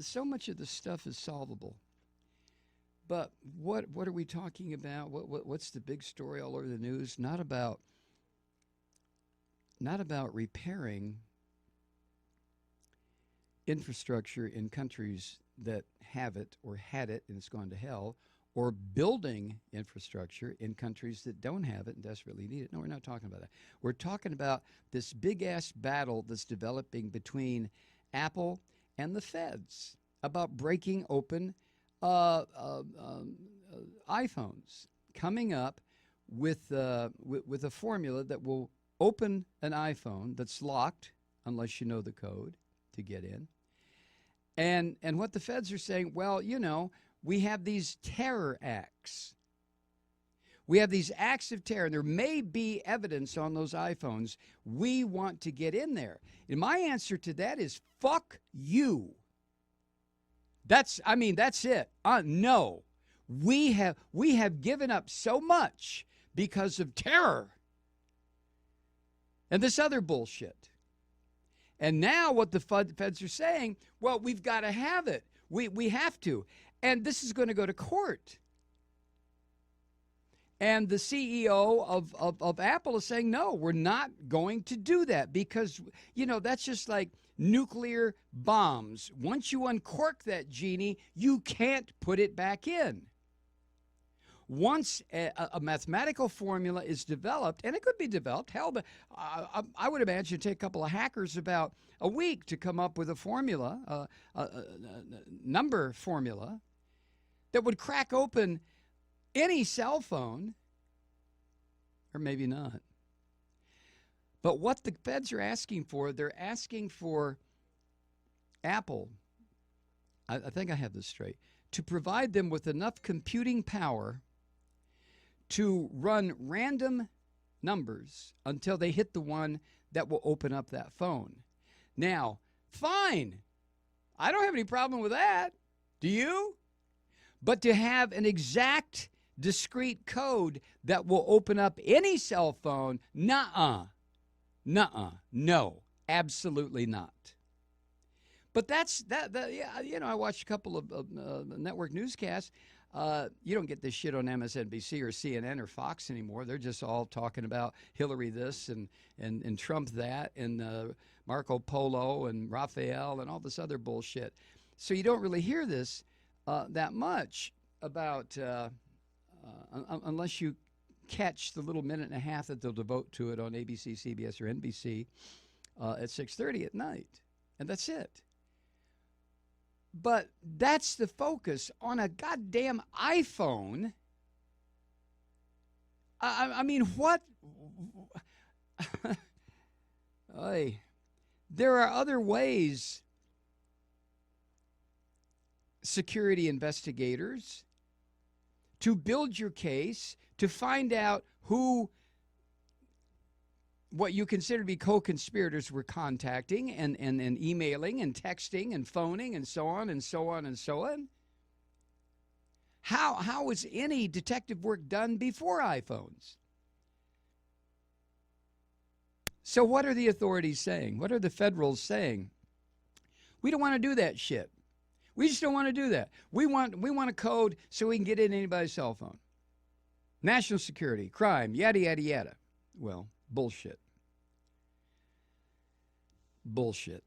so much of this stuff is solvable. But what are we talking about? What's the big story all over the news? Not about repairing infrastructure in countries that have it or had it and it's gone to hell, or building infrastructure in countries that don't have it and desperately need it. No, we're not talking about that. We're talking about this big-ass battle that's developing between Apple and the feds about breaking open iPhones, coming up with a formula that will open an iPhone that's locked unless you know the code to get in. And what the feds are saying, well, we have these terror acts. We have these acts of terror, and there may be evidence on those iPhones. We want to get in there. And my answer to that is, fuck you. That's it. No. We have given up so much because of terror and this other bullshit. And now what the feds are saying, well, we've got to have it. We have to. And this is going to go to court. And the CEO of Apple is saying, no, we're not going to do that because, that's just like nuclear bombs. Once you uncork that genie, you can't put it back in. Once a mathematical formula is developed, and it could be developed, hell, but I would imagine it'd take a couple of hackers about a week to come up with a formula, a number formula, that would crack open any cell phone, or maybe not. But what the feds are asking for, they're asking for Apple, I think I have this straight, to provide them with enough computing power to run random numbers until they hit the one that will open up that phone. Now, fine. I don't have any problem with that. Do you? But to have an exact, discrete code that will open up any cell phone, nuh-uh. Nuh-uh. No, absolutely not. But that's that. I watched a couple of network newscasts. You don't get this shit on MSNBC or CNN or Fox anymore. They're just all talking about Hillary this and Trump that and Marco Polo and Raphael and all this other bullshit. So you don't really hear this that much about unless you catch the little minute and a half that they'll devote to it on ABC, CBS, or NBC at 6:30 at night. And that's it. But that's the focus on a goddamn iPhone. I mean, what? There are other ways security investigators to build your case, to find out who what you consider to be co-conspirators were contacting and emailing and texting and phoning and so on and so on and so on. How was any detective work done before iPhones? So what are the authorities saying? What are the federals saying? We don't want to do that shit. We just don't want to do that. We want a code so we can get in anybody's cell phone. National security, crime, yada, yada, yada. Well, bullshit. Bullshit.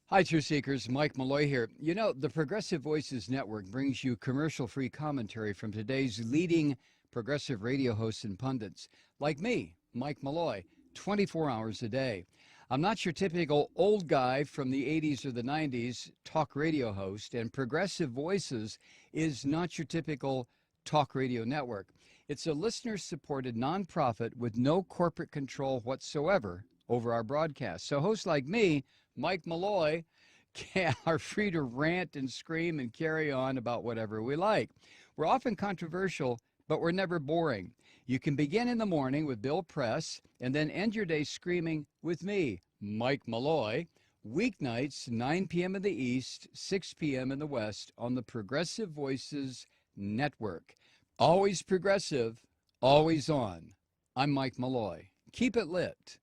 Hi, Truth Seekers. Mike Malloy here. The Progressive Voices Network brings you commercial-free commentary from today's leading progressive radio hosts and pundits, like me, Mike Malloy, 24 hours a day. I'm not your typical old guy from the 80s or the 90s talk radio host, and Progressive Voices is not your typical talk radio network. It's a listener-supported nonprofit with no corporate control whatsoever over our broadcast. So hosts like me, Mike Malloy, are free to rant and scream and carry on about whatever we like. We're often controversial, but we're never boring. You can begin in the morning with Bill Press and then end your day screaming with me, Mike Malloy, weeknights, 9 p.m. in the East, 6 p.m. in the West on the Progressive Voices Network. Always progressive, always on. I'm Mike Malloy. Keep it lit.